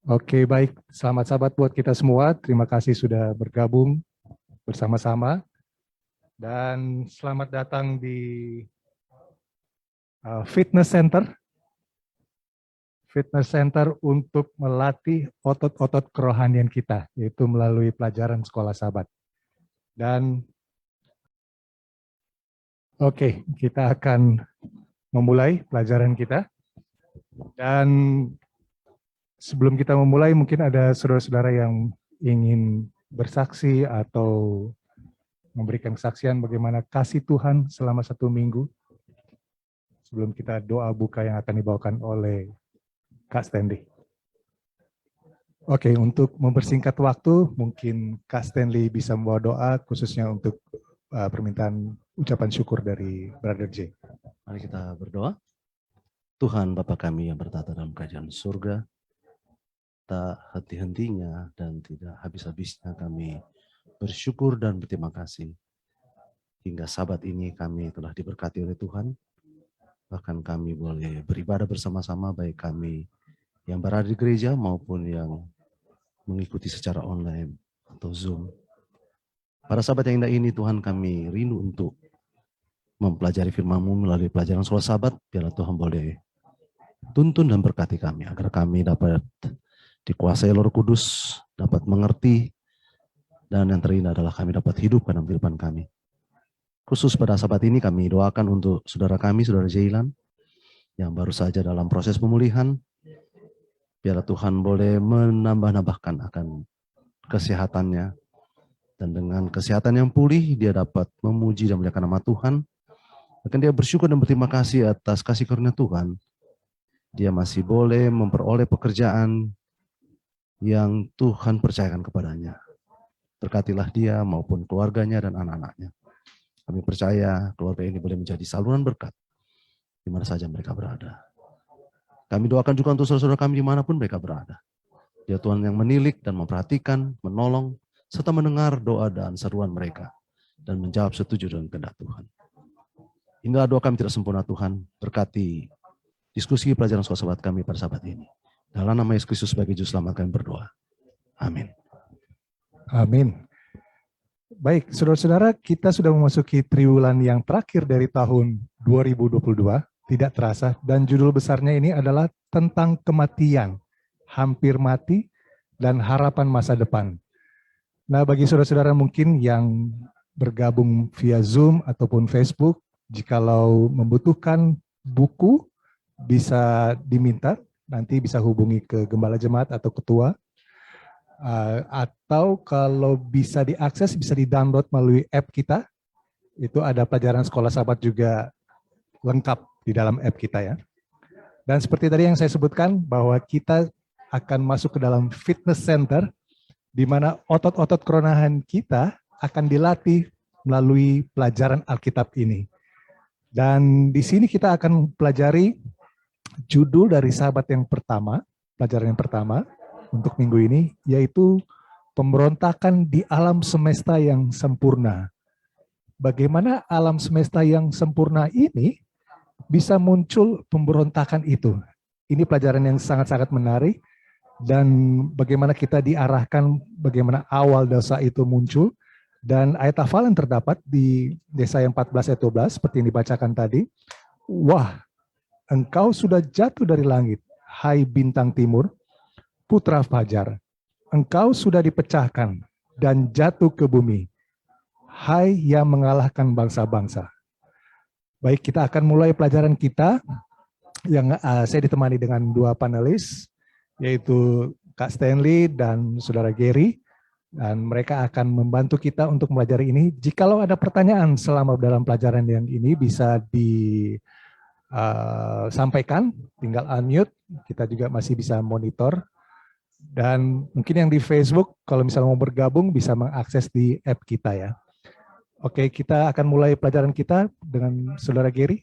Oke, baik. Selamat sahabat buat kita semua. Terima kasih sudah bergabung bersama-sama. Dan selamat datang di Fitness Center. Fitness Center untuk melatih otot-otot kerohanian kita, yaitu melalui pelajaran sekolah sahabat. Dan oke, kita akan memulai pelajaran kita. Dan sebelum kita memulai, mungkin ada saudara-saudara yang ingin bersaksi atau memberikan kesaksian bagaimana kasih Tuhan selama 1 minggu sebelum kita doa buka yang akan dibawakan oleh Kak Stanley. Oke, untuk mempersingkat waktu, mungkin Kak Stanley bisa membawa doa khususnya untuk permintaan ucapan syukur dari Brother J. Mari kita berdoa. Tuhan Bapa kami yang bertata dalam kerajaan surga, tak henti-hentinya dan tidak habis-habisnya kami bersyukur dan berterima kasih. Hingga sabat ini kami telah diberkati oleh Tuhan, bahkan kami boleh beribadah bersama-sama, baik kami yang berada di gereja maupun yang mengikuti secara online atau Zoom. Pada sabat yang indah ini Tuhan, kami rindu untuk mempelajari firman-Mu melalui pelajaran sekolah sabat. Biarlah Tuhan boleh tuntun dan berkati kami, agar kami dapat dikuasai Roh Kudus, dapat mengerti, dan yang terindah adalah kami dapat hidup dalam kehidupan kami. Khusus pada sabat ini kami doakan untuk saudara kami, saudara Jailan, yang baru saja dalam proses pemulihan. Biarlah Tuhan boleh menambah-nambahkan akan kesehatannya, dan dengan kesehatan yang pulih, dia dapat memuji dan memuliakan nama Tuhan. Bahkan dia bersyukur dan berterima kasih atas kasih karunia Tuhan. Dia masih boleh memperoleh pekerjaan yang Tuhan percayakan kepadanya. Berkatilah dia maupun keluarganya dan anak-anaknya. Kami percaya keluarga ini boleh menjadi saluran berkat di mana saja mereka berada. Kami doakan juga untuk saudara-saudara kami dimanapun mereka berada. Dia Tuhan yang menilik dan memperhatikan, menolong, serta mendengar doa dan seruan mereka, dan menjawab setuju dengan kehendak Tuhan. Inilah doa kami tidak sempurna Tuhan, berkati diskusi pelajaran sekolah sahabat kami pada sahabat ini. Dalam nama Yesus Kristus sebagai Juru Selamat kami berdoa. Amin. Amin. Baik, saudara-saudara, kita sudah memasuki triwulan yang terakhir dari tahun 2022, tidak terasa, dan judul besarnya ini adalah tentang kematian, hampir mati, dan harapan masa depan. Nah, bagi saudara-saudara mungkin yang bergabung via Zoom ataupun Facebook, jikalau membutuhkan buku, bisa diminta, nanti bisa hubungi ke Gembala Jemaat atau Ketua, atau kalau bisa diakses, bisa di-download melalui app kita, itu ada pelajaran sekolah sahabat juga lengkap di dalam app kita ya. Dan seperti tadi yang saya sebutkan, bahwa kita akan masuk ke dalam fitness center, di mana otot-otot kerohanian kita akan dilatih melalui pelajaran Alkitab ini. Dan di sini kita akan pelajari judul dari sahabat yang pertama, pelajaran yang pertama untuk minggu ini, yaitu pemberontakan di alam semesta yang sempurna. Bagaimana alam semesta yang sempurna ini bisa muncul pemberontakan itu? Ini pelajaran yang sangat-sangat menarik, dan bagaimana kita diarahkan, bagaimana awal dosa itu muncul, dan ayat hafal yang terdapat di Yesaya 14 ayat 12, seperti yang dibacakan tadi. Wah, engkau sudah jatuh dari langit, hai bintang timur, putra fajar. Engkau sudah dipecahkan dan jatuh ke bumi, hai yang mengalahkan bangsa-bangsa. Baik, kita akan mulai pelajaran kita, yang saya ditemani dengan dua panelis, yaitu Kak Stanley dan Saudara Gary, dan mereka akan membantu kita untuk mempelajari ini. Jikalau ada pertanyaan selama dalam pelajaran yang ini, bisa disampaikan, tinggal unmute, kita juga masih bisa monitor. Dan mungkin yang di Facebook, kalau misalnya mau bergabung, bisa mengakses di app kita ya. Oke, kita akan mulai pelajaran kita dengan Saudara Gary.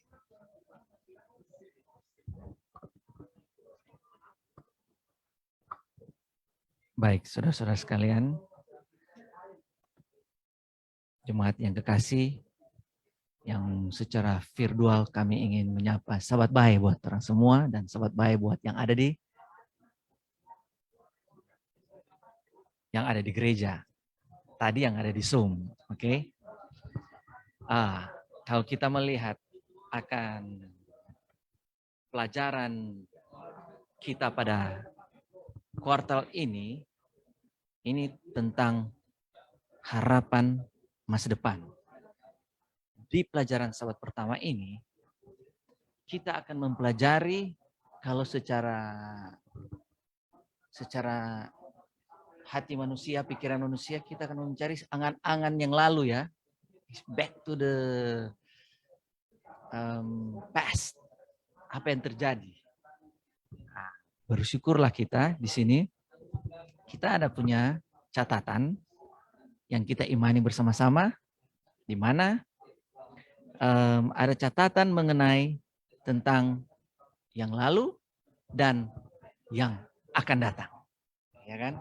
Baik, saudara-saudara sekalian, jemaat yang kekasih, yang secara virtual kami ingin menyapa sahabat baik buat orang semua, dan sahabat baik buat yang ada di yang ada di gereja, tadi yang ada di Zoom, oke? Kalau kita melihat akan pelajaran kita pada kuartal ini tentang harapan masa depan. Di pelajaran Sabat pertama ini, kita akan mempelajari kalau secara hati manusia, pikiran manusia, kita akan mencari angan-angan yang lalu ya. Back to the past. Apa yang terjadi? Nah, bersyukurlah kita di sini. Kita ada punya catatan yang kita imani bersama-sama, di mana ada catatan mengenai tentang yang lalu dan yang akan datang, ya kan?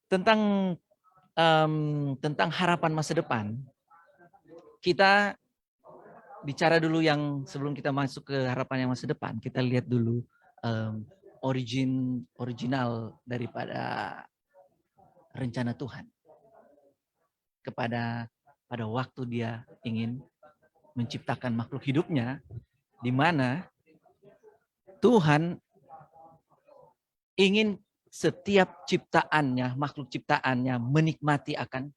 Tentang harapan masa depan, kita bicara dulu yang sebelum kita masuk ke harapan yang masa depan, kita lihat dulu original daripada rencana Tuhan pada waktu Dia ingin menciptakan makhluk hidupnya, di mana Tuhan ingin setiap ciptaannya, makhluk ciptaannya menikmati akan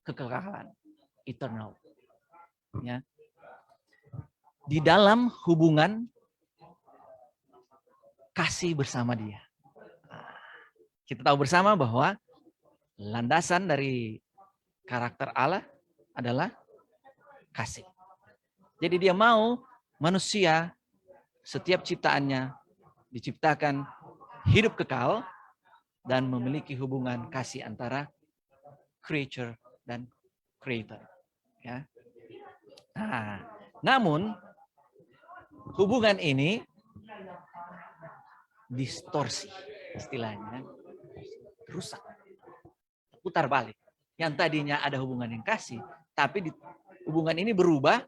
kekekalan, eternal. Ya. Di dalam hubungan kasih bersama Dia. Kita tahu bersama bahwa landasan dari karakter Allah adalah kasih. Jadi Dia mau manusia, setiap ciptaannya diciptakan hidup kekal dan memiliki hubungan kasih antara creature dan creator. Ya. Nah, namun hubungan ini distorsi, istilahnya rusak, putar balik. Yang tadinya ada hubungan yang kasih, tapi hubungan ini berubah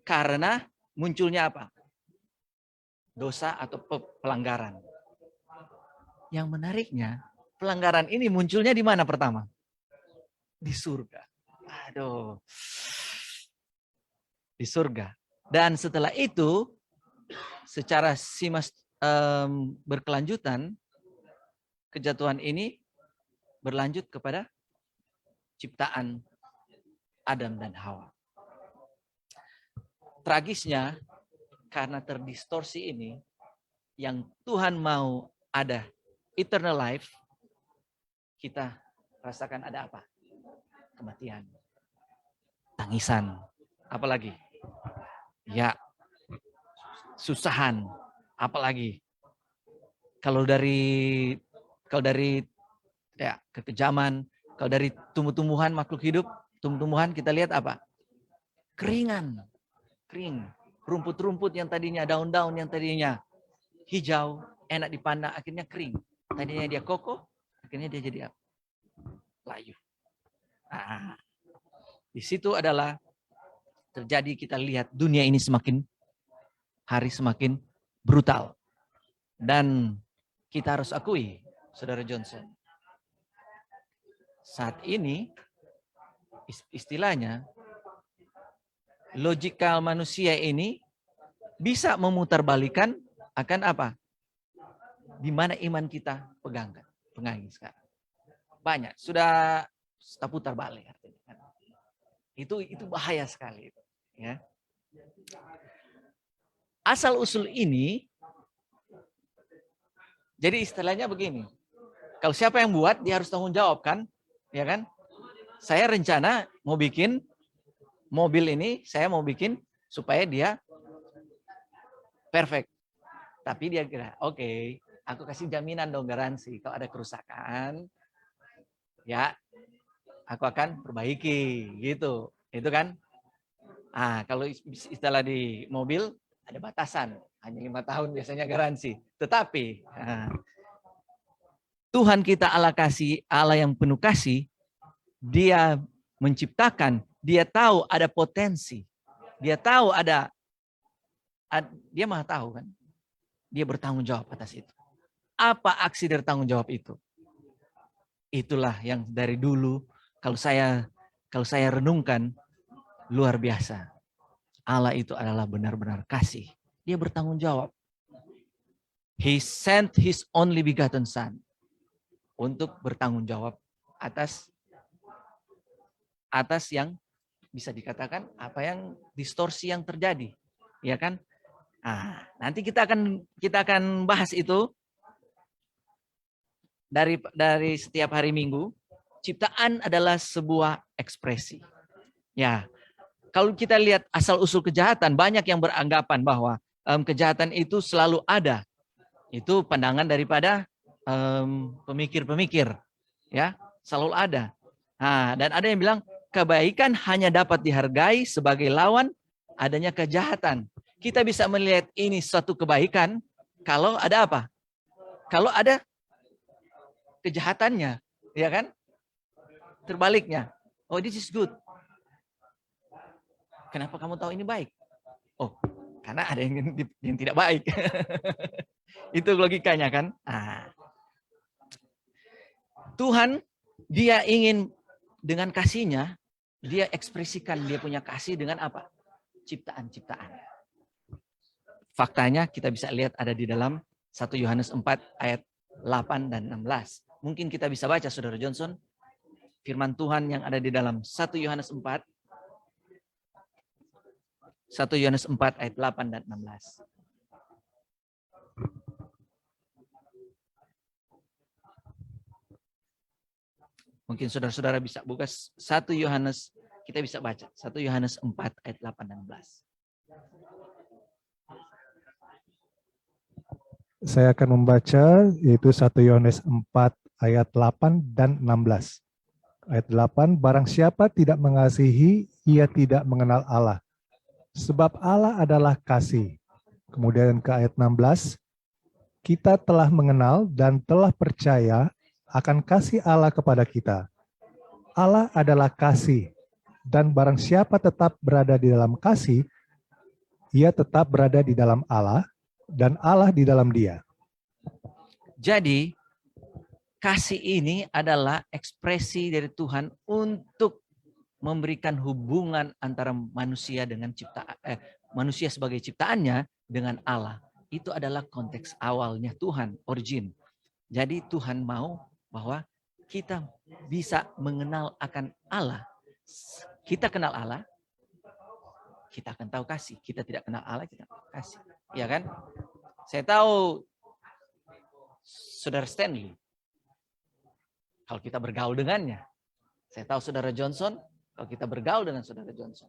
karena munculnya apa? Dosa atau pelanggaran. Yang menariknya, pelanggaran ini munculnya di mana pertama? Di surga. Aduh. Di surga. Dan setelah itu, secara berkelanjutan, kejatuhan ini berlanjut kepada ciptaan Adam dan Hawa. Tragisnya, karena terdistorsi ini, yang Tuhan mau ada eternal life, kita rasakan ada apa? Kematian, tangisan, apalagi? Ya, susahan, apalagi? Kalau dari ya, kekejaman, kalau dari tumbuh-tumbuhan makhluk hidup, tumbuh-tumbuhan kita lihat apa? Keringan, kering, rumput-rumput yang tadinya daun-daun yang tadinya hijau, enak dipandang, akhirnya kering. Tadinya dia kokoh, akhirnya dia jadi apa? Layu. Nah, di situ adalah terjadi, kita lihat dunia ini semakin hari semakin brutal. Dan kita harus akui, Saudara Johnson, saat ini istilahnya logikal manusia ini bisa memutarbalikan akan apa? Di mana iman kita pegangkan sekarang. Banyak sudah putar balik artinya. Itu bahaya sekali, ya. Asal usul ini, jadi istilahnya begini. Kalau siapa yang buat, dia harus tanggung jawab kan? Ya kan? Saya rencana mau bikin mobil ini, saya mau bikin supaya dia perfect. Tapi dia kira, oke, aku kasih jaminan dong, garansi. Kalau ada kerusakan, ya aku akan perbaiki, gitu. Itu kan? Kalau istilah di mobil, ada batasan. Hanya 5 tahun biasanya garansi. Tetapi, Tuhan kita Allah yang penuh kasih, Dia menciptakan, Dia tahu ada potensi. Dia tahu dia Maha tahu kan. Dia bertanggung jawab atas itu. Apa aksi dari tanggung jawab itu? Itulah yang dari dulu kalau saya renungkan, luar biasa. Allah itu adalah benar-benar kasih. Dia bertanggung jawab. He sent his only begotten son untuk bertanggung jawab atas yang bisa dikatakan apa yang distorsi yang terjadi, ya kan? Nah, nanti kita akan bahas itu dari setiap hari Minggu. Ciptaan adalah sebuah ekspresi. Ya, kalau kita lihat asal-usul kejahatan, banyak yang beranggapan bahwa kejahatan itu selalu ada. Itu pandangan daripada pemikir-pemikir, ya, selalu ada. Nah, dan ada yang bilang kebaikan hanya dapat dihargai sebagai lawan adanya kejahatan. Kita bisa melihat ini suatu kebaikan kalau ada apa? Kalau ada kejahatannya, ya kan? Terbaliknya, oh this is good. Kenapa kamu tahu ini baik? Oh, karena ada yang tidak baik. Itu logikanya kan? Nah, Tuhan, dia ingin dengan kasihnya, dia ekspresikan dia punya kasih dengan apa? Ciptaan-ciptaan. Faktanya kita bisa lihat ada di dalam 1 Yohanes 4 ayat 8 dan 16. Mungkin kita bisa baca, Saudara Johnson, firman Tuhan yang ada di dalam 1 Yohanes 4. 1 Yohanes 4 ayat 8 dan 16. Mungkin saudara-saudara bisa buka 1 Yohanes, kita bisa baca 1 Yohanes 4 ayat 8 dan 16. Saya akan membaca yaitu 1 Yohanes 4 ayat 8 dan 16. Ayat 8, barang siapa tidak mengasihi, ia tidak mengenal Allah. Sebab Allah adalah kasih. Kemudian ke ayat 16, kita telah mengenal dan telah percaya akan kasih Allah kepada kita. Allah adalah kasih, dan barang siapa tetap berada di dalam kasih, ia tetap berada di dalam Allah, dan Allah di dalam dia. Jadi, kasih ini adalah ekspresi dari Tuhan untuk memberikan hubungan antara manusia dengan manusia sebagai ciptaannya dengan Allah. Itu adalah konteks awalnya Tuhan, origin. Jadi Tuhan mau bahwa kita bisa mengenal akan Allah. Kita kenal Allah, kita akan tahu kasih. Kita tidak kenal Allah, kita tahu kasih. Iya kan? Saya tahu Saudara Stanley, kalau kita bergaul dengannya. Saya tahu Saudara Johnson, kalau kita bergaul dengan Saudara Johnson.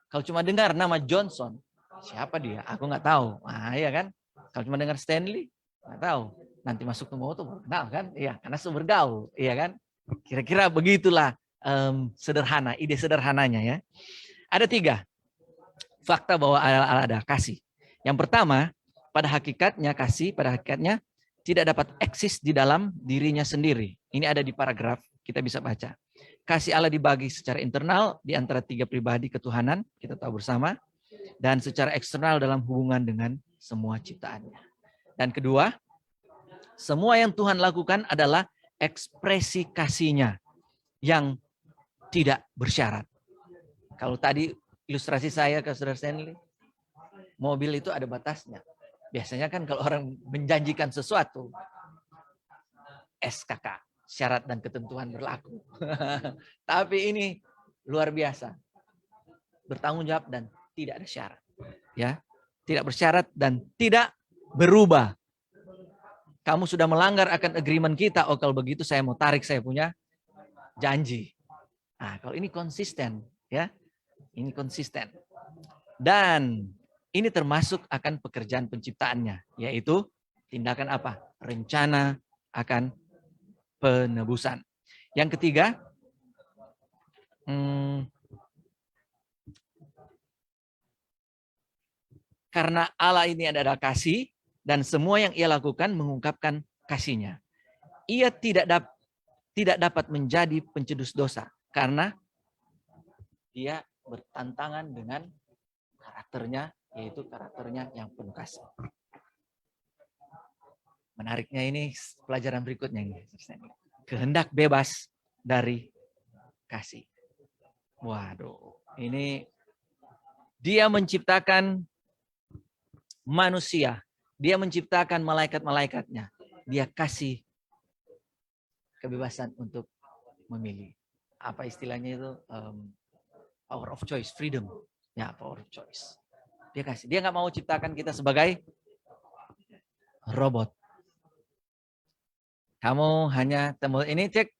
Kalau cuma dengar nama Johnson, siapa dia? Aku nggak tahu. Nah, iya kan? Kalau cuma dengar Stanley, nggak tahu. Nanti masuk ke motor baru kenal kan? Iya, karena bergaul, iya kan? Kira-kira begitulah sederhana, ide sederhananya ya. Ada 3 fakta bahwa Allah ada kasih. Yang pertama, pada hakikatnya kasih, pada hakikatnya tidak dapat eksis di dalam dirinya sendiri. Ini ada di paragraf, kita bisa baca. Kasih Allah dibagi secara internal di antara 3 pribadi ketuhanan, kita tahu bersama, dan secara eksternal dalam hubungan dengan semua ciptaannya. Dan kedua, semua yang Tuhan lakukan adalah ekspresi kasih-Nya yang tidak bersyarat. Kalau tadi ilustrasi saya ke Saudara Stanley, mobil itu ada batasnya. Biasanya kan kalau orang menjanjikan sesuatu, SKK, syarat dan ketentuan berlaku. Tapi ini luar biasa. Bertanggung jawab dan tidak ada syarat. Ya, tidak bersyarat dan tidak berubah. Kamu sudah melanggar akan agreement kita, oh kalau begitu saya mau tarik saya punya janji. Nah, kalau ini konsisten, ya. Ini konsisten. Dan ini termasuk akan pekerjaan penciptaannya, yaitu tindakan apa? Rencana akan penebusan. Yang ketiga, karena Allah ini adalah kasih dan semua yang ia lakukan mengungkapkan kasih-Nya. Ia tidak dapat menjadi pencedus dosa karena dia bertantangan dengan karakternya, yaitu karakternya yang penuh kasih. menariknya ini pelajaran berikutnya ini. Kehendak bebas dari kasih. Waduh, ini dia menciptakan manusia. Dia menciptakan malaikat-malaikatnya. Dia kasih kebebasan untuk memilih. Apa istilahnya itu? Power of choice, freedom. Ya, power of choice. Dia kasih. Dia nggak mau ciptakan kita sebagai robot. Kamu hanya ini cek,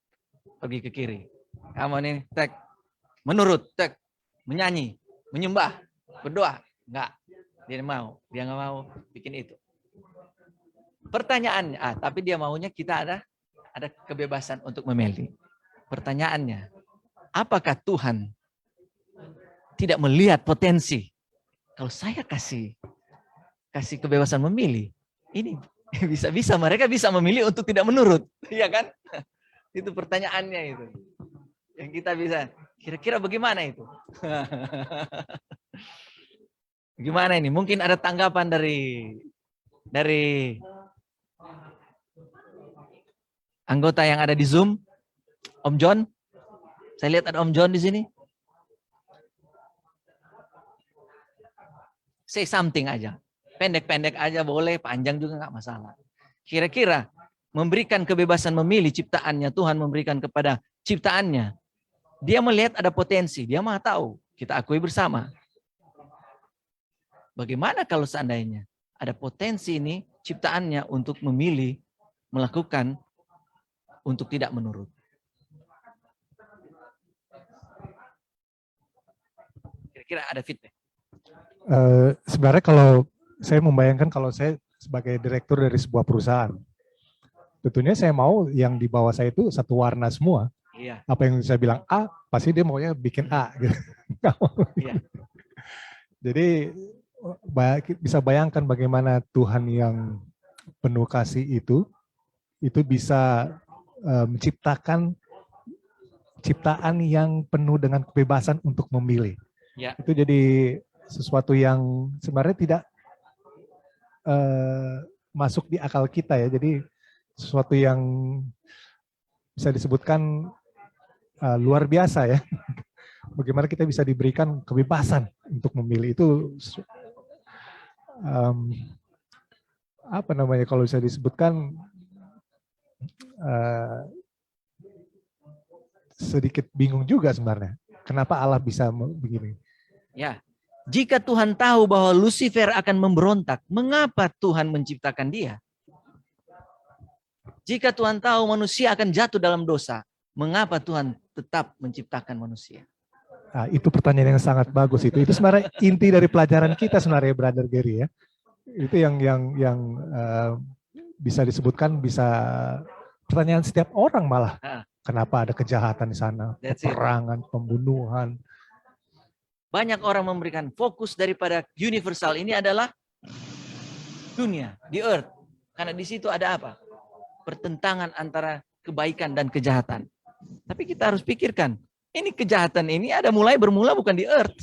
pergi ke kiri. Kamu ini cek, menurut, cek, menyanyi, menyembah, berdoa. Enggak. Dia nggak mau bikin itu. Pertanyaannya, tapi dia maunya kita ada kebebasan untuk memilih. Pertanyaannya, apakah Tuhan tidak melihat potensi? Kalau saya kasih kebebasan memilih, ini bisa mereka bisa memilih untuk tidak menurut, iya kan? Itu pertanyaannya itu. Yang kita bisa, kira-kira bagaimana itu? Gimana ini? Mungkin ada tanggapan dari anggota yang ada di Zoom. Om John, saya lihat ada Om John di sini. Say something aja. Pendek-pendek aja boleh, panjang juga nggak masalah. Kira-kira memberikan kebebasan memilih ciptaannya, Tuhan memberikan kepada ciptaannya. Dia melihat ada potensi, dia mah tahu, kita akui bersama. Bagaimana kalau seandainya ada potensi ini ciptaannya untuk memilih, melakukan, untuk tidak menurut. Kira-kira ada feedback? Sebenarnya kalau saya membayangkan kalau saya sebagai direktur dari sebuah perusahaan, tentunya saya mau yang di bawah saya itu satu warna semua. Iya. Apa yang saya bilang A, pasti dia maunya bikin A. Gitu. Iya. Jadi bisa bayangkan bagaimana Tuhan yang penuh kasih itu bisa menciptakan ciptaan yang penuh dengan kebebasan untuk memilih. Ya. Itu jadi sesuatu yang sebenarnya tidak masuk di akal kita ya. Jadi sesuatu yang bisa disebutkan luar biasa ya. Bagaimana kita bisa diberikan kebebasan untuk memilih itu apa namanya kalau bisa disebutkan sedikit bingung juga sebenarnya. Kenapa Allah bisa begini? Ya. Jika Tuhan tahu bahwa Lucifer akan memberontak, mengapa Tuhan menciptakan dia? Jika Tuhan tahu manusia akan jatuh dalam dosa, mengapa Tuhan tetap menciptakan manusia? Nah, itu pertanyaan yang sangat bagus itu. Itu sebenarnya inti dari pelajaran kita sebenarnya, Brother Gary ya. Itu yang bisa disebutkan, bisa pertanyaan setiap orang malah. Kenapa ada kejahatan di sana, peperangan, pembunuhan. Banyak orang memberikan fokus daripada universal ini adalah dunia, di earth. Karena di situ ada apa? Pertentangan antara kebaikan dan kejahatan. Tapi kita harus pikirkan, ini kejahatan ini bermula bukan di earth.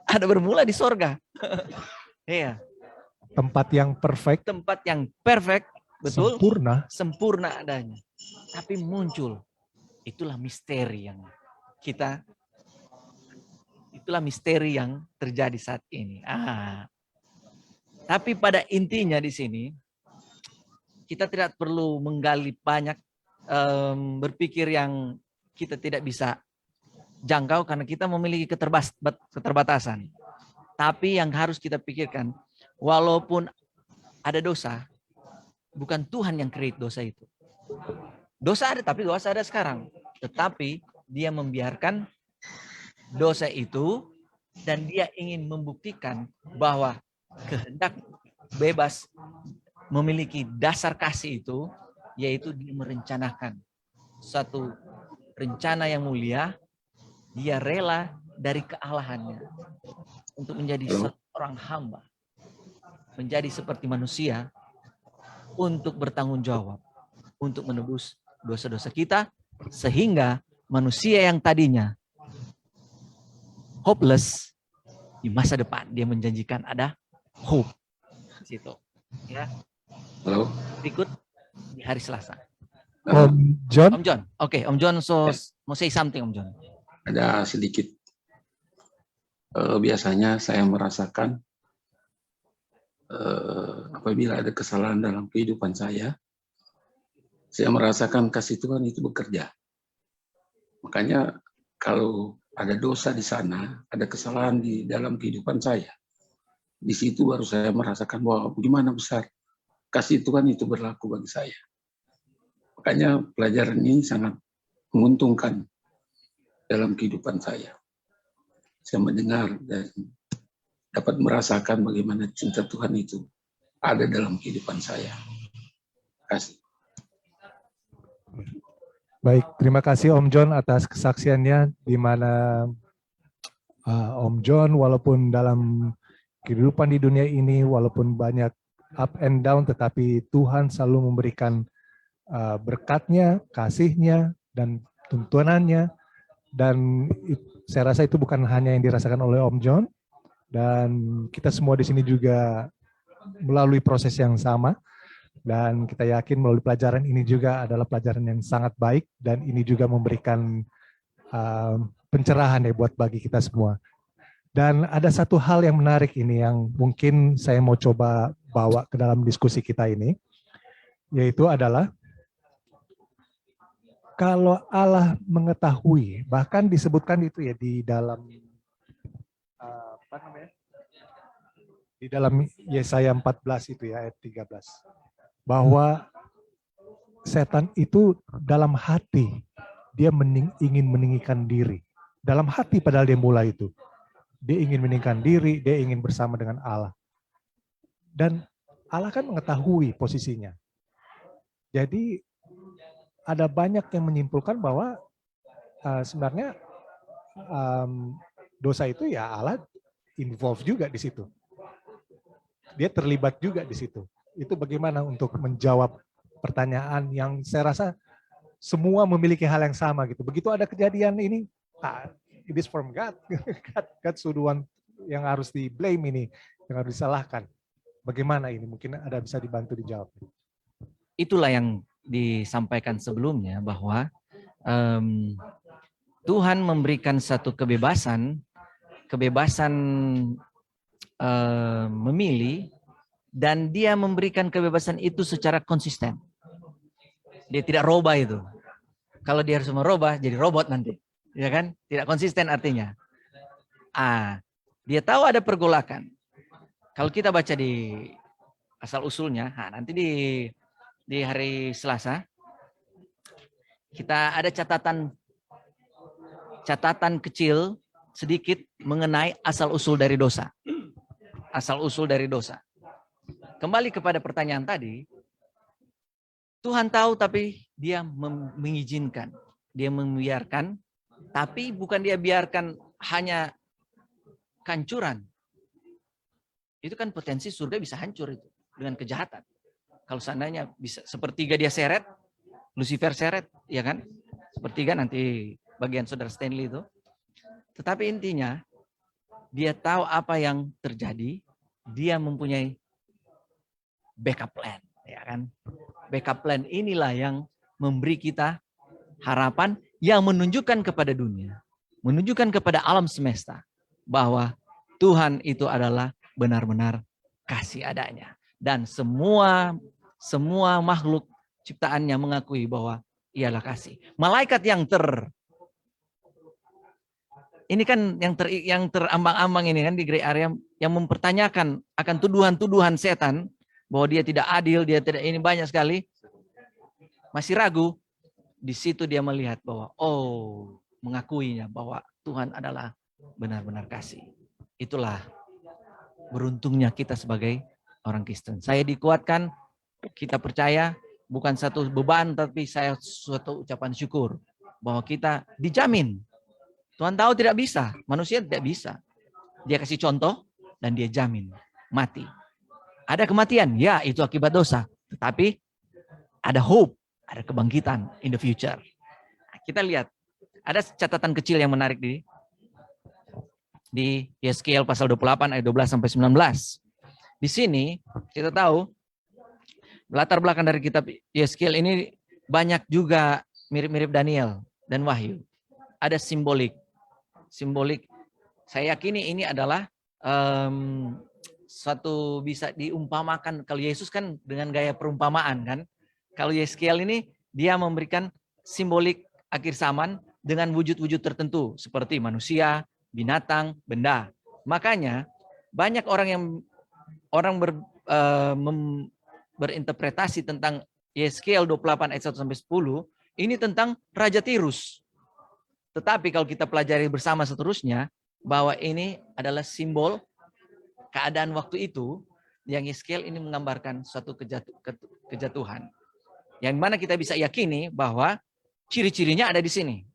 Ada bermula di sorga. Iya. Tempat yang perfect. Tempat yang perfect, betul. Sempurna adanya. Tapi muncul. Itulah misteri yang terjadi saat ini. Tapi pada intinya di sini kita tidak perlu menggali banyak, berpikir yang kita tidak bisa jangkau karena kita memiliki keterbatasan. Tapi yang harus kita pikirkan, walaupun ada dosa, bukan Tuhan yang create dosa itu. Dosa ada, tapi dosa ada sekarang. Tetapi dia membiarkan dosa itu dan dia ingin membuktikan bahwa kehendak bebas memiliki dasar kasih itu, yaitu dia merencanakan satu rencana yang mulia. Dia rela dari kealahannya untuk menjadi seorang hamba, menjadi seperti manusia untuk bertanggung jawab, untuk menebus dosa-dosa kita, sehingga manusia yang tadinya hopeless di masa depan dia menjanjikan ada hope. Situ, ya. Halo. Berikut. di hari Selasa. Om John. Om John, oke, Om John mau say something, Om John. Ada sedikit. Biasanya saya merasakan apabila ada kesalahan dalam kehidupan saya merasakan kasih Tuhan itu bekerja. Makanya kalau ada dosa di sana, ada kesalahan di dalam kehidupan saya, di situ baru saya merasakan bahwa bagaimana besar kasih Tuhan itu berlaku bagi saya. Makanya pelajaran ini sangat menguntungkan dalam kehidupan saya. Saya mendengar dan dapat merasakan bagaimana cinta Tuhan itu ada dalam kehidupan saya. Terima kasih. Baik, terima kasih Om John atas kesaksiannya, di mana Om John walaupun dalam kehidupan di dunia ini, walaupun banyak up and down, tetapi Tuhan selalu memberikan berkatnya, kasihnya, dan tuntunannya. Dan saya rasa itu bukan hanya yang dirasakan oleh Om John, dan kita semua di sini juga melalui proses yang sama. Dan kita yakin melalui pelajaran ini juga adalah pelajaran yang sangat baik, dan ini juga memberikan pencerahan ya buat bagi kita semua. Dan ada satu hal yang menarik ini yang mungkin saya mau coba bawa ke dalam diskusi kita ini, yaitu adalah kalau Allah mengetahui, bahkan disebutkan itu ya di dalam di dalam Yesaya 14 itu ya ayat 13. Bahwa setan itu dalam hati dia ingin meninggikan diri. Dalam hati padahal dia mulai itu. Dia ingin meninggikan diri, dia ingin bersama dengan Allah. Dan Allah kan mengetahui posisinya. Jadi ada banyak yang menyimpulkan bahwa sebenarnya dosa itu ya Allah involve juga di situ. Dia terlibat juga di situ. Itu bagaimana untuk menjawab pertanyaan yang saya rasa semua memiliki hal yang sama gitu. Begitu ada kejadian ini, it is from God. God suduhan yang harus di blame ini, yang harus disalahkan. Bagaimana ini? Mungkin ada bisa dibantu dijawab. Itulah yang disampaikan sebelumnya bahwa Tuhan memberikan satu kebebasan memilih. Dan dia memberikan kebebasan itu secara konsisten. Dia tidak robah itu. Kalau dia harus merubah, jadi robot nanti. Ya kan? Tidak konsisten artinya. Dia tahu ada pergolakan. Kalau kita baca di asal usulnya, nanti di hari Selasa, kita ada catatan kecil sedikit mengenai asal usul dari dosa. Asal usul dari dosa. Kembali kepada pertanyaan tadi, Tuhan tahu tapi dia mengizinkan, dia membiarkan, tapi bukan dia biarkan hanya kehancuran. Itu kan potensi surga bisa hancur itu dengan kejahatan. Kalau seandainya bisa sepertiga dia seret, Lucifer seret, ya kan? Sepertiga nanti bagian saudara Stanley itu. Tetapi intinya, dia tahu apa yang terjadi, dia mempunyai backup plan, ya kan? Backup plan inilah yang memberi kita harapan yang menunjukkan kepada dunia, menunjukkan kepada alam semesta bahwa Tuhan itu adalah benar-benar kasih adanya, dan semua makhluk ciptaannya mengakui bahwa ialah kasih. Malaikat yang ini kan yang terambang-ambang ini kan di gray area yang mempertanyakan akan tuduhan-tuduhan setan bahwa dia tidak adil, dia tidak ini banyak sekali, masih ragu. Di situ dia melihat bahwa mengakuinya bahwa Tuhan adalah benar-benar kasih. Itulah beruntungnya kita sebagai orang Kristen. Saya dikuatkan, kita percaya bukan satu beban, tapi saya suatu ucapan syukur bahwa kita dijamin. Tuhan tahu tidak bisa, manusia tidak bisa. Dia kasih contoh dan dia jamin mati. Ada kematian, ya itu akibat dosa. Tetapi ada hope, ada kebangkitan in the future. Nah, kita lihat, ada catatan kecil yang menarik di Yeskiel pasal 28 ayat 12 sampai 19. Di sini kita tahu latar belakang dari kitab Yeskiel ini banyak juga mirip-mirip Daniel dan Wahyu. Ada simbolik. Saya yakini ini adalah suatu bisa diumpamakan. Kalau Yesus kan dengan gaya perumpamaan kan. Kalau Yeskiel ini dia memberikan simbolik akhir zaman dengan wujud-wujud tertentu seperti manusia, binatang, benda. Makanya banyak orang berinterpretasi tentang Yeskiel 28 ayat 1 sampai 10 ini tentang Raja Tirus. Tetapi kalau kita pelajari bersama seterusnya bahwa ini adalah simbol keadaan waktu itu yang Yeskiel ini menggambarkan suatu kejatuhan. Yang mana kita bisa yakini bahwa ciri-cirinya ada di sini.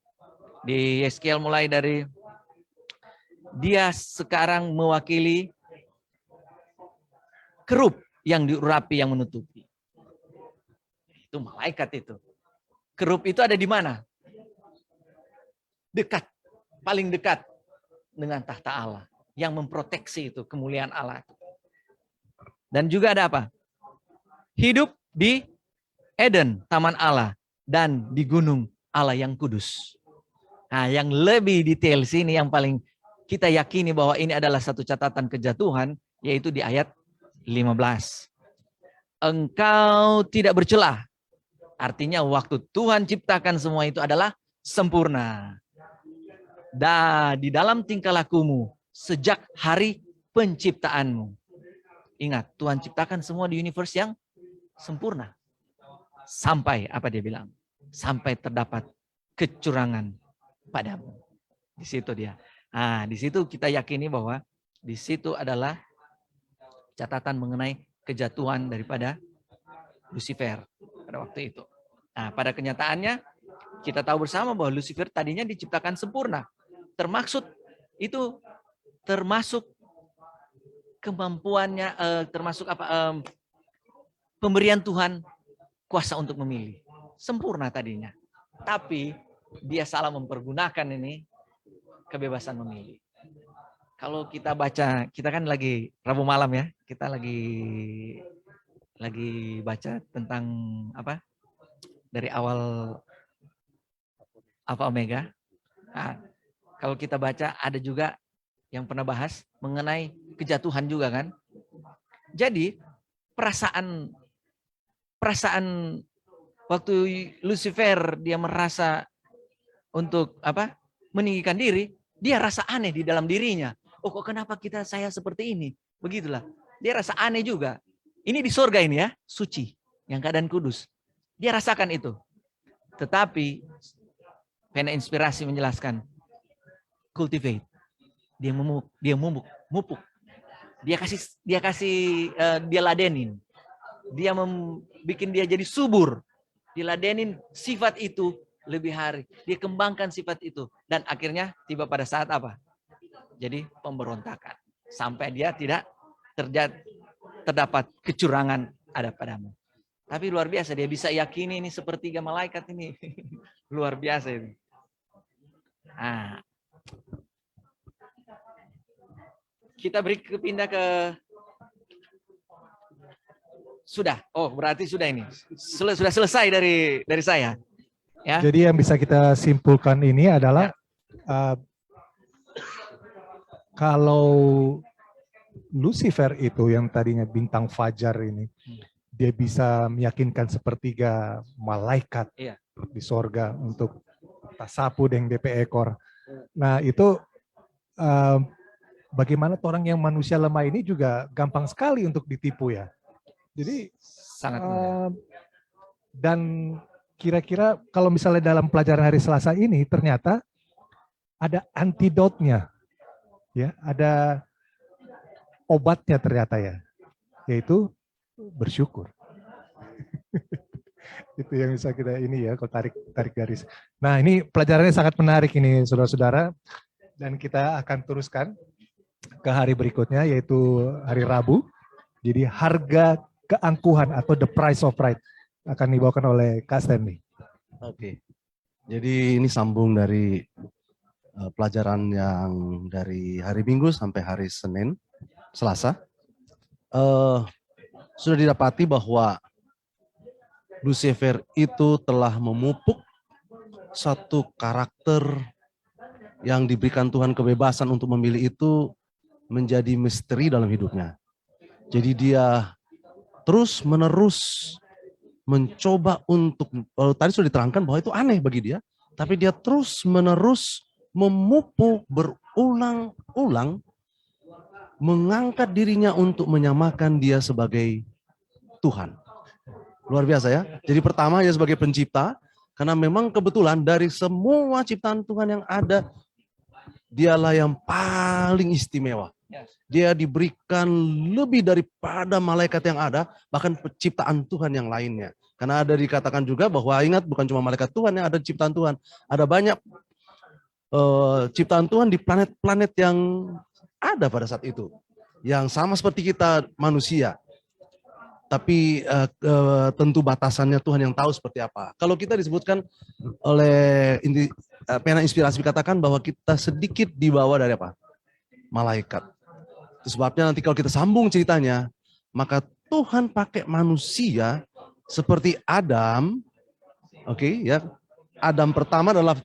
Di Yeskiel mulai dari dia sekarang mewakili kerup yang diurapi yang menutupi. Itu malaikat itu. Kerup itu ada di mana? Dekat, paling dekat dengan tahta Allah. Yang memproteksi itu, kemuliaan Allah. Dan juga ada apa? Hidup di Eden, taman Allah. Dan di gunung Allah yang kudus. Nah, yang lebih detail sini yang paling kita yakini bahwa ini adalah satu catatan kejatuhan, yaitu di ayat 15. Engkau tidak bercelah. Artinya waktu Tuhan ciptakan semua itu adalah sempurna. Dan di dalam tingkah lakumu sejak hari penciptaanmu. Ingat, Tuhan ciptakan semua di universe yang sempurna. Sampai, apa dia bilang? Sampai terdapat kecurangan padamu. Di situ dia. Nah, di situ kita yakini bahwa di situ adalah catatan mengenai kejatuhan daripada Lucifer pada waktu itu. Nah, pada kenyataannya kita tahu bersama bahwa Lucifer tadinya diciptakan sempurna. Termasuk kemampuannya, termasuk pemberian Tuhan kuasa untuk memilih. Sempurna tadinya. Tapi dia salah mempergunakan ini kebebasan memilih. Kalau kita baca, kita kan lagi Rabu malam ya, kita lagi baca tentang apa? Dari awal Alfa Omega. Nah, kalau kita baca ada juga yang pernah bahas mengenai kejatuhan juga kan. Jadi perasaan waktu Lucifer dia merasa untuk apa? Meninggikan diri, dia rasa aneh di dalam dirinya. Oh, kok kenapa saya seperti ini? Begitulah. Dia rasa aneh juga. Ini di surga ini ya, suci, yang keadaan kudus. Dia rasakan itu. Tetapi pena inspirasi menjelaskan cultivate. Dia mupuk. Dia ladenin. Dia bikin dia jadi subur. Diladenin sifat itu lebih hari. Dia kembangkan sifat itu. Dan akhirnya tiba pada saat apa? Jadi pemberontakan. Sampai dia tidak terdapat kecurangan ada padamu. Tapi luar biasa. Dia bisa yakini ini sepertiga malaikat ini. Luar biasa itu. Nah, kita pindah ke sudah. Oh, berarti sudah ini. Sudah selesai dari saya. Ya. Jadi yang bisa kita simpulkan ini adalah kalau Lucifer itu yang tadinya bintang fajar ini, dia bisa meyakinkan sepertiga malaikat di sorga untuk tasapu dengan DP ekor. Nah itu bagaimana orang yang manusia lemah ini juga gampang sekali untuk ditipu ya. Jadi sangat mudah. Dan kira-kira kalau misalnya dalam pelajaran hari Selasa ini ternyata ada antidotnya, ya, ada obatnya ternyata ya, yaitu bersyukur. Itu yang bisa kita ini ya, kalau tarik garis. Nah ini pelajarannya sangat menarik ini saudara-saudara, dan kita akan teruskan ke hari berikutnya yaitu hari Rabu. Jadi harga keangkuhan atau the price of pride akan dibawakan oleh Kak Stanley. Oke, jadi ini sambung dari pelajaran yang dari hari Minggu sampai hari Selasa. Sudah didapati bahwa Lucifer itu telah memupuk satu karakter yang diberikan Tuhan kebebasan untuk memilih itu menjadi misteri dalam hidupnya. Jadi dia terus menerus mencoba untuk, tadi sudah diterangkan bahwa itu aneh bagi dia, tapi dia terus menerus memupuk berulang-ulang, mengangkat dirinya untuk menyamakan dia sebagai Tuhan. Luar biasa ya. Jadi pertama ya sebagai pencipta, karena memang kebetulan dari semua ciptaan Tuhan yang ada, dialah yang paling istimewa. Dia diberikan lebih daripada malaikat yang ada, bahkan penciptaan Tuhan yang lainnya. Karena ada dikatakan juga bahwa ingat bukan cuma malaikat Tuhan yang ada ciptaan Tuhan, ada banyak ciptaan Tuhan di planet-planet yang ada pada saat itu, yang sama seperti kita manusia. Tapi tentu batasannya Tuhan yang tahu seperti apa. Kalau kita disebutkan oleh pena inspirasi katakan bahwa kita sedikit di bawah dari apa? Malaikat. Itu sebabnya nanti kalau kita sambung ceritanya, maka Tuhan pakai manusia seperti Adam. Oke, ya. Adam pertama adalah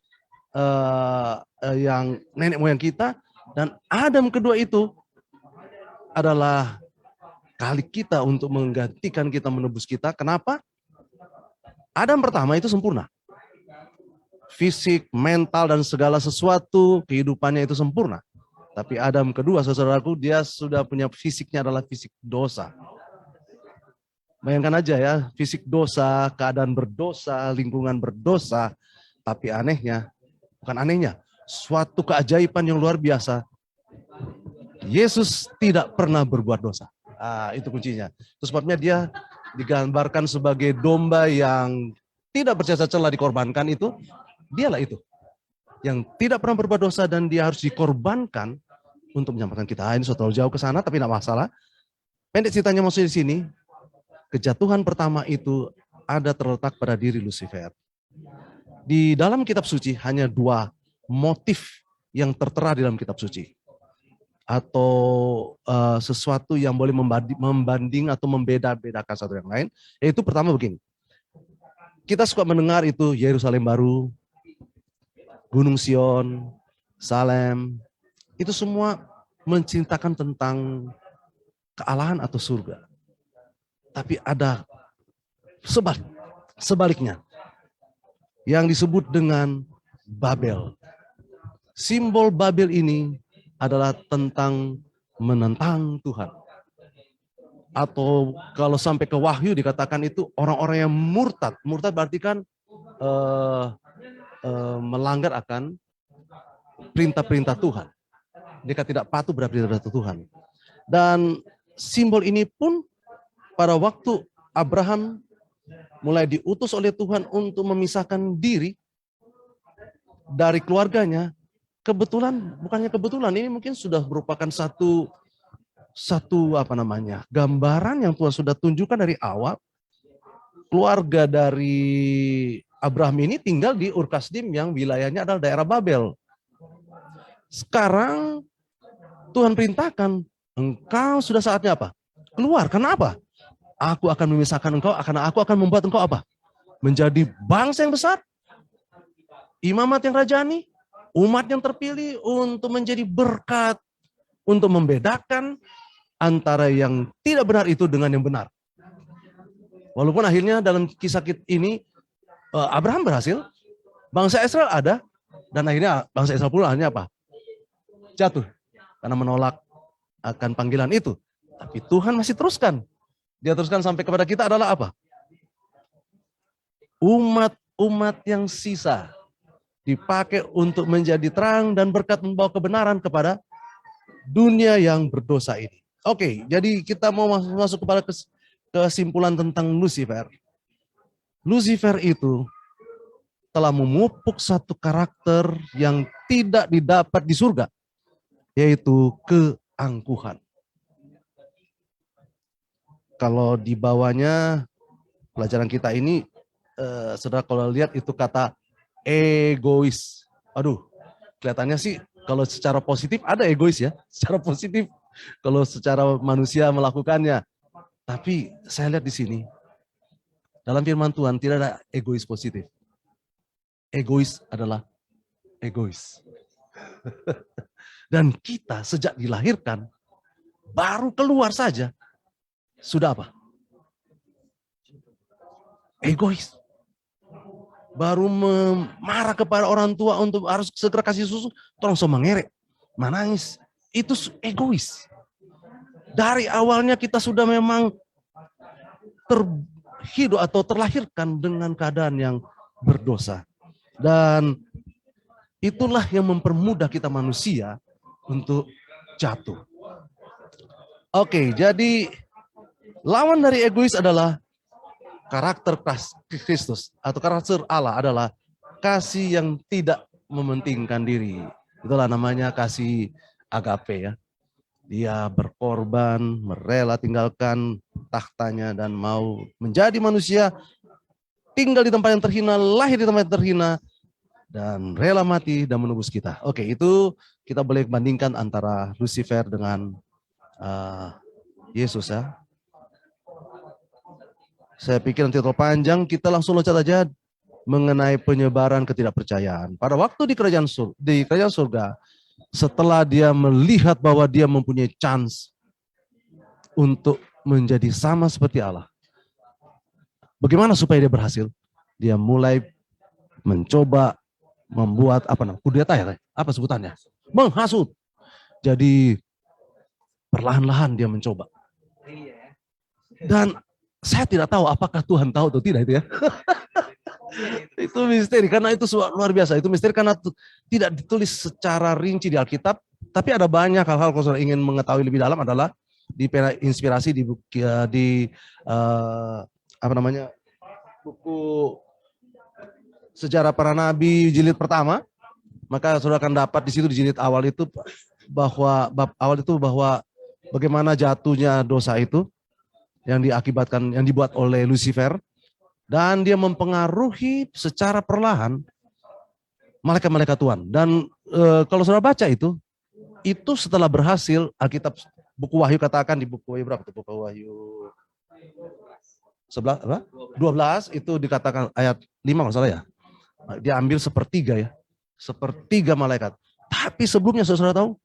yang nenek moyang kita, dan Adam kedua itu adalah kali kita untuk menggantikan kita, menebus kita. Kenapa? Adam pertama itu sempurna. Fisik, mental, dan segala sesuatu kehidupannya itu sempurna. Tapi Adam kedua, saudaraku, dia sudah punya fisiknya adalah fisik dosa. Bayangkan aja ya, fisik dosa, keadaan berdosa, lingkungan berdosa. Tapi anehnya, bukan anehnya, suatu keajaiban yang luar biasa. Yesus tidak pernah berbuat dosa. Itu kuncinya. Itu sebabnya dia digambarkan sebagai domba yang tidak bercacat-celah dikorbankan itu. Dialah itu. Yang tidak pernah berbuat dosa dan dia harus dikorbankan untuk menyelamatkan kita. Ini sudah terlalu jauh ke sana tapi tidak masalah. Pendek ceritanya maksudnya di sini. Kejatuhan pertama itu ada terletak pada diri Lucifer. Di dalam kitab suci hanya dua motif yang tertera di dalam kitab suci. Atau sesuatu yang boleh membanding atau membeda-bedakan satu yang lain. Yaitu pertama begini. Kita suka mendengar itu Yerusalem baru, Gunung Sion, Salem. Itu semua menceritakan tentang kealahan atau surga. Tapi ada sebaliknya. Yang disebut dengan Babel. Simbol Babel ini adalah tentang menentang Tuhan. Atau kalau sampai ke Wahyu dikatakan itu orang-orang yang murtad. Murtad berarti kan melanggar akan perintah-perintah Tuhan. Mereka tidak patuh pada perintah Tuhan. Dan simbol ini pun pada waktu Abraham mulai diutus oleh Tuhan untuk memisahkan diri dari keluarganya, bukannya kebetulan, ini mungkin sudah merupakan satu gambaran yang Tuhan sudah tunjukkan dari awal. Keluarga dari Abraham ini tinggal di Ur Kasdim yang wilayahnya adalah daerah Babel. Sekarang Tuhan perintahkan, engkau sudah saatnya apa? Keluar. Kenapa? Aku akan memisahkan engkau, karena aku akan membuat engkau apa? Menjadi bangsa yang besar, imamat yang rajani, umat yang terpilih untuk menjadi berkat, untuk membedakan antara yang tidak benar itu dengan yang benar. Walaupun akhirnya dalam kisah ini Abraham berhasil, bangsa Israel ada, dan akhirnya bangsa Israel pula akhirnya apa? Jatuh karena menolak akan panggilan itu. Tapi Tuhan masih teruskan. Dia teruskan sampai kepada kita adalah apa? Umat-umat yang sisa dipakai untuk menjadi terang dan berkat membawa kebenaran kepada dunia yang berdosa ini. Oke, jadi kita mau masuk kepada kesimpulan tentang Lucifer. Lucifer itu telah memupuk satu karakter yang tidak didapat di surga, yaitu keangkuhan. Kalau di bawahnya pelajaran kita ini, saudara kalau lihat itu kata egois. Aduh, kelihatannya sih kalau secara positif ada egois ya, secara positif kalau secara manusia melakukannya. Tapi saya lihat di sini Dalam firman Tuhan tidak ada egois positif. Egois adalah egois. Dan kita sejak dilahirkan, baru keluar saja, sudah apa? Egois. Baru marah kepada orang tua untuk harus segera kasih susu, tolong so mengerek, menangis. Itu egois. Dari awalnya kita sudah memang terhidup atau terlahirkan dengan keadaan yang berdosa. Dan itulah yang mempermudah kita manusia untuk jatuh. Oke, jadi lawan dari egois adalah karakter Kristus atau karakter Allah adalah kasih yang tidak mementingkan diri. Itulah namanya kasih agape ya. Dia berkorban, merela tinggalkan tahtanya dan mau menjadi manusia, tinggal di tempat yang terhina, lahir di tempat yang terhina, dan rela mati dan menebus kita. Oke, itu kita boleh bandingkan antara Lucifer dengan Yesus ya. Saya pikir nanti terlalu panjang, kita langsung loncat aja mengenai penyebaran ketidakpercayaan. Pada waktu di kerajaan surga, setelah dia melihat bahwa dia mempunyai chance untuk menjadi sama seperti Allah. Bagaimana supaya dia berhasil? Dia mulai mencoba membuat kudeta ya? Apa sebutannya? Menghasut. Jadi perlahan-lahan dia mencoba. Dan saya tidak tahu apakah Tuhan tahu atau tidak itu ya. Itu misteri, karena itu luar biasa. Itu misteri karena tidak ditulis secara rinci di Alkitab. Tapi ada banyak hal-hal kalau saudara ingin mengetahui lebih dalam adalah inspirasi di buku Sejarah Para Nabi jilid pertama. Maka saudara akan dapat di situ di jilid awal itu bab awal itu bahwa bagaimana jatuhnya dosa itu yang dibuat oleh Lucifer, dan dia mempengaruhi secara perlahan malaikat-malaikat Tuhan. Dan kalau saudara baca itu setelah berhasil, Alkitab buku Wahyu katakan di buku Wahyu berapa tuh? Buku Wahyu 12 itu dikatakan ayat 5 kalau salah ya. Dia ambil sepertiga ya. Sepertiga malaikat. Tapi sebelumnya saudara tahu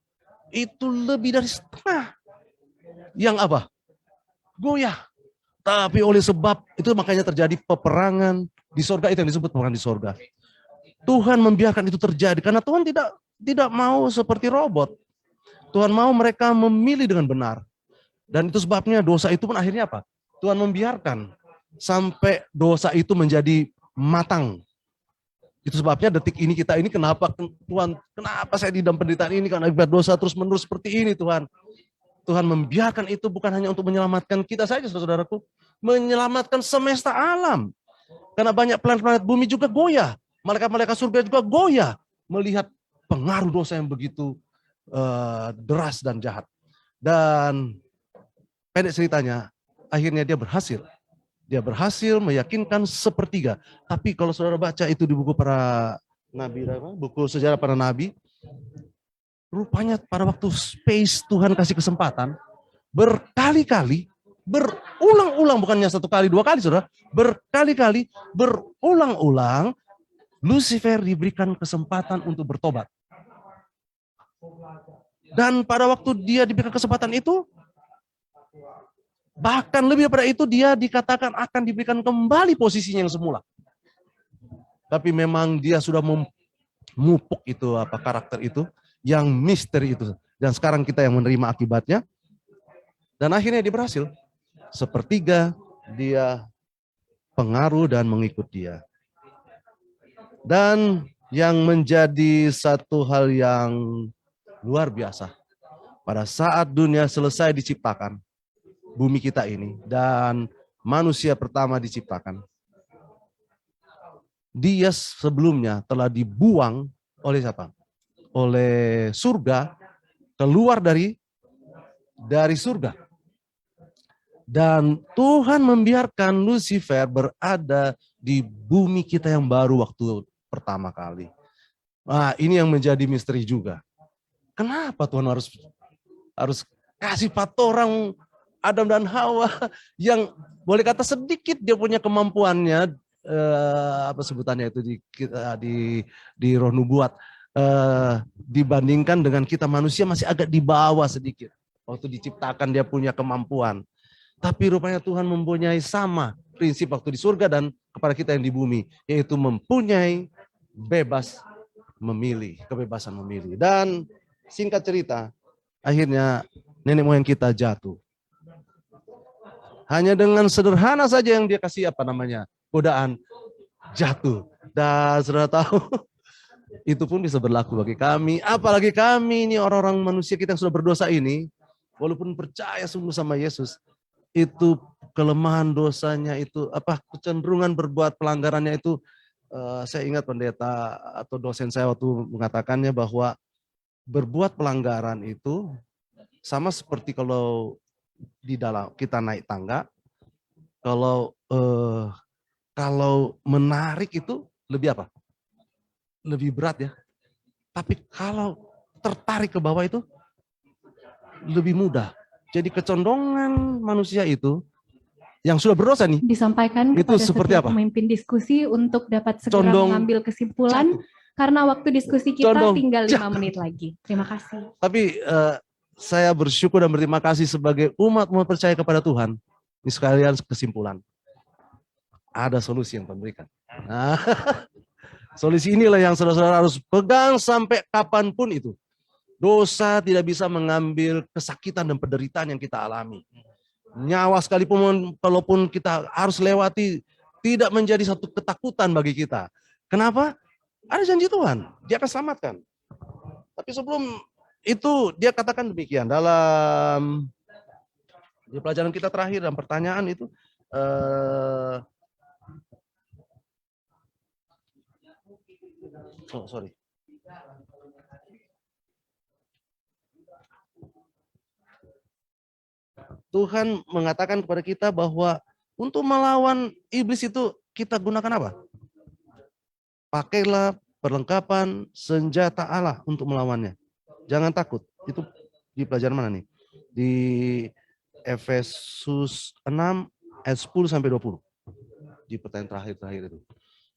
itu lebih dari setengah. Yang apa? Goyah. Tapi oleh sebab itu makanya terjadi peperangan di sorga, itu yang disebut peperangan di sorga. Tuhan membiarkan itu terjadi karena Tuhan tidak mau seperti robot. Tuhan mau mereka memilih dengan benar. Dan itu sebabnya dosa itu pun akhirnya apa? Tuhan membiarkan sampai dosa itu menjadi matang. Itu sebabnya detik ini kita ini kenapa saya di dalam penderitaan ini karena akibat dosa terus-menerus seperti ini Tuhan. Tuhan membiarkan itu bukan hanya untuk menyelamatkan kita saja, saudaraku, menyelamatkan semesta alam. Karena banyak planet-planet bumi juga goyah, malaikat-malaikat surga juga goyah melihat pengaruh dosa yang begitu deras dan jahat. Dan pendek ceritanya, akhirnya dia berhasil. Dia berhasil meyakinkan sepertiga. Tapi kalau saudara baca itu di buku para nabi, buku sejarah para nabi, rupanya pada waktu space Tuhan kasih kesempatan, berkali-kali, berulang-ulang, bukannya satu kali, dua kali, saudara. Berkali-kali, berulang-ulang, Lucifer diberikan kesempatan untuk bertobat. Dan pada waktu dia diberikan kesempatan itu, bahkan lebih daripada itu, dia dikatakan akan diberikan kembali posisinya yang semula. Tapi memang dia sudah memupuk itu, karakter itu, yang misteri itu. Dan sekarang kita yang menerima akibatnya. Dan akhirnya dia berhasil. Sepertiga dia pengaruh dan mengikut dia. Dan yang menjadi satu hal yang luar biasa. Pada saat dunia selesai diciptakan, bumi kita ini, dan manusia pertama diciptakan, dia sebelumnya telah dibuang oleh siapa? Oleh surga, keluar dari surga. Dan Tuhan membiarkan Lucifer berada di bumi kita yang baru waktu pertama kali. Nah, ini yang menjadi misteri juga. Kenapa Tuhan harus kasih 4 orang Adam dan Hawa yang boleh kata sedikit dia punya kemampuannya, apa sebutannya itu di roh nubuat, dibandingkan dengan kita manusia masih agak di bawah sedikit. Waktu diciptakan dia punya kemampuan. Tapi rupanya Tuhan mempunyai sama prinsip waktu di surga dan kepada kita yang di bumi, yaitu mempunyai bebas memilih, kebebasan memilih. Dan singkat cerita, akhirnya nenek moyang kita jatuh. Hanya dengan sederhana saja yang dia kasih godaan, jatuh. Dan sudah tahu, itu pun bisa berlaku bagi kami. Apalagi kami ini orang-orang manusia kita yang sudah berdosa ini, walaupun percaya sungguh sama Yesus, itu kelemahan dosanya itu, kecenderungan berbuat pelanggarannya itu, saya ingat pendeta atau dosen saya waktu mengatakannya bahwa berbuat pelanggaran itu sama seperti kalau di dalam kita naik tangga, kalau menarik itu lebih apa? Lebih berat ya. Tapi kalau tertarik ke bawah itu lebih mudah. Jadi kecondongan manusia itu yang sudah berdosa nih, disampaikan itu kepada seperti setiap apa? pemimpin diskusi untuk dapat segera Condong mengambil kesimpulan karena waktu diskusi kita Condong tinggal 5 jatuh. menit lagi. Terima kasih. Tapi saya bersyukur dan berterima kasih sebagai umat percaya kepada Tuhan. Ini sekalian kesimpulan. Ada solusi yang Tuhan berikan. Nah, solusi inilah yang saudara-saudara harus pegang sampai kapanpun itu. Dosa tidak bisa mengambil kesakitan dan penderitaan yang kita alami. Nyawa sekalipun kalaupun kita harus lewati, tidak menjadi satu ketakutan bagi kita. Kenapa? Ada janji Tuhan, dia akan selamatkan. Tapi sebelum itu dia katakan demikian dalam di pelajaran kita terakhir dan pertanyaan itu, sorry. Tuhan mengatakan kepada kita bahwa untuk melawan iblis itu kita gunakan apa? Pakailah perlengkapan senjata Allah untuk melawannya. Jangan takut. Itu di pelajaran mana nih? Di Efesus 6 ayat 10 sampai 20. Di pertanyaan terakhir itu.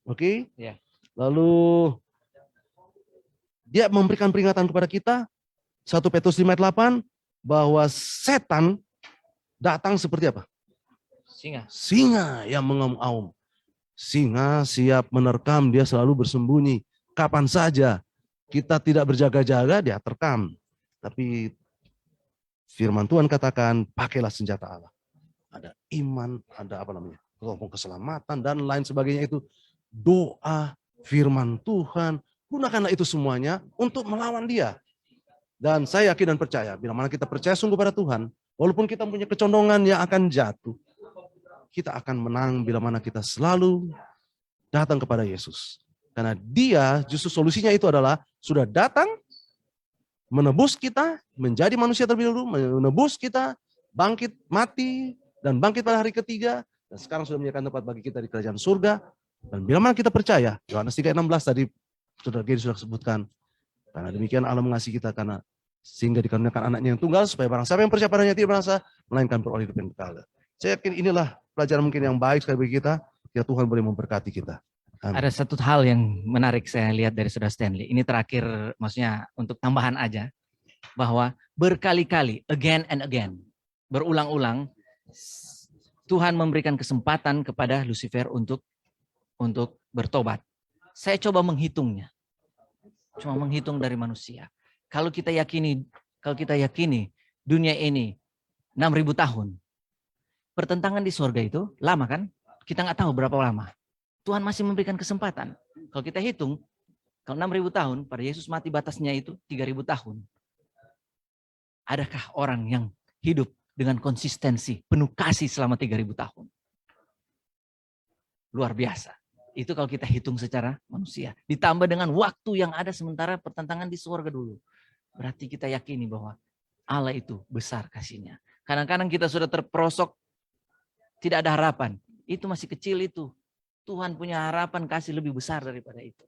Oke? Ya. Lalu dia memberikan peringatan kepada kita 1 Petrus 5 ayat 8 bahwa setan datang seperti apa? Singa. Singa yang mengaum-aum. Singa siap menerkam, dia selalu bersembunyi. Kapan saja kita tidak berjaga-jaga, dia terkam. Tapi firman Tuhan katakan, pakailah senjata Allah. Ada iman, ada keselamatan, dan lain sebagainya itu. Doa, firman Tuhan, gunakanlah itu semuanya untuk melawan dia. Dan saya yakin dan percaya, bila mana kita percaya sungguh pada Tuhan, walaupun kita punya kecondongan yang akan jatuh, kita akan menang bila mana kita selalu datang kepada Yesus. Karena dia justru solusinya itu adalah sudah datang, menebus kita, menjadi manusia terlebih dahulu, menebus kita, bangkit, mati, dan bangkit pada hari ketiga, dan sekarang sudah menyediakan tempat bagi kita di kerajaan surga. Dan bila mana kita percaya, Yohanes 3:16 tadi sudah sebutkan, karena demikian Allah mengasihi kita karena sehingga dikaruniakan anaknya yang tunggal supaya barang siapa yang percaya padanya tidak binasa melainkan beroleh hidup yang kekal. Saya yakin inilah pelajaran mungkin yang baik sekali bagi kita. Ya Tuhan boleh memberkati kita. Amin. Ada satu hal yang menarik saya lihat dari Saudara Stanley. Ini terakhir, maksudnya untuk tambahan aja, bahwa berkali-kali, again and again, berulang-ulang, Tuhan memberikan kesempatan kepada Lucifer untuk bertobat. Saya coba menghitungnya, cuma menghitung dari manusia. Kalau kita yakini dunia ini 6.000 tahun, pertentangan di surga itu lama kan? Kita nggak tahu berapa lama. Tuhan masih memberikan kesempatan. Kalau kita hitung, kalau 6.000 tahun, pada Yesus mati batasnya itu 3.000 tahun. Adakah orang yang hidup dengan konsistensi, penuh kasih selama 3.000 tahun? Luar biasa. Itu kalau kita hitung secara manusia. Ditambah dengan waktu yang ada sementara pertentangan di surga dulu. Berarti kita yakini bahwa Allah itu besar kasihnya. Kadang-kadang kita sudah terperosok, tidak ada harapan. Itu masih kecil itu. Tuhan punya harapan kasih lebih besar daripada itu.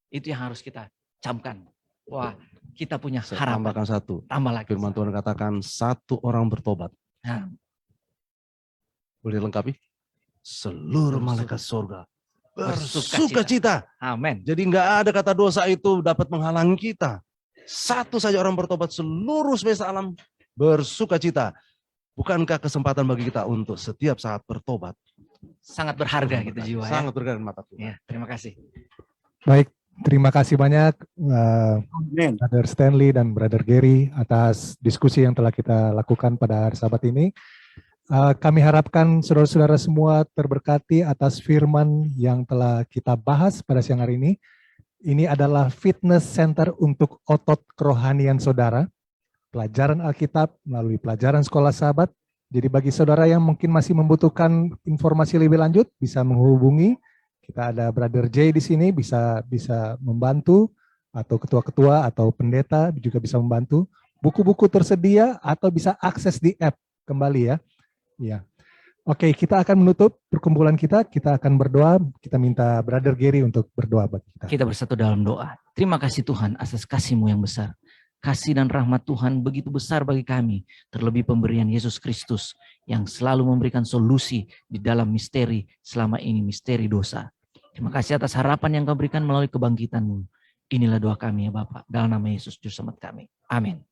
Itu yang harus kita camkan. Wah, kita punya Saya harapan. tambahkan satu. Tambah lagi. Firman Tuhan katakan 1 orang bertobat. Nah, Boleh lengkapi? Seluruh malaikat surga Bersuka bersuka cita. Amin. Jadi nggak ada kata dosa itu dapat menghalangi kita. Satu saja orang bertobat, seluruh semesta alam bersuka cita. Bukankah kesempatan bagi kita untuk setiap saat bertobat? Sangat berharga gitu jiwa ya. Sangat berharga di mata Tuhan. Ya, terima kasih. Baik, terima kasih banyak Brother Stanley dan Brother Gary atas diskusi yang telah kita lakukan pada hari Sabat ini. Kami harapkan saudara-saudara semua terberkati atas firman yang telah kita bahas pada siang hari ini. Ini adalah fitness center untuk otot kerohanian saudara. Pelajaran Alkitab melalui pelajaran sekolah sahabat. Jadi bagi saudara yang mungkin masih membutuhkan informasi lebih lanjut, bisa menghubungi. Kita ada Brother J di sini, bisa membantu, atau ketua-ketua atau pendeta juga bisa membantu. Buku-buku tersedia atau bisa akses di app kembali ya. Ya. Oke, kita akan menutup perkumpulan kita. Kita akan berdoa. Kita minta Brother Gary untuk berdoa bagi kita. Kita bersatu dalam doa. Terima kasih Tuhan atas kasih-Mu yang besar. Kasih dan rahmat Tuhan begitu besar bagi kami. Terlebih pemberian Yesus Kristus yang selalu memberikan solusi di dalam misteri selama ini, misteri dosa. Terima kasih atas harapan yang Kau berikan melalui kebangkitan-Mu. Inilah doa kami ya Bapa. Dalam nama Yesus Juru Selamat kami. Amin.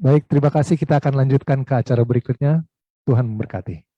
Baik, terima kasih. Kita akan lanjutkan ke acara berikutnya. Tuhan memberkati.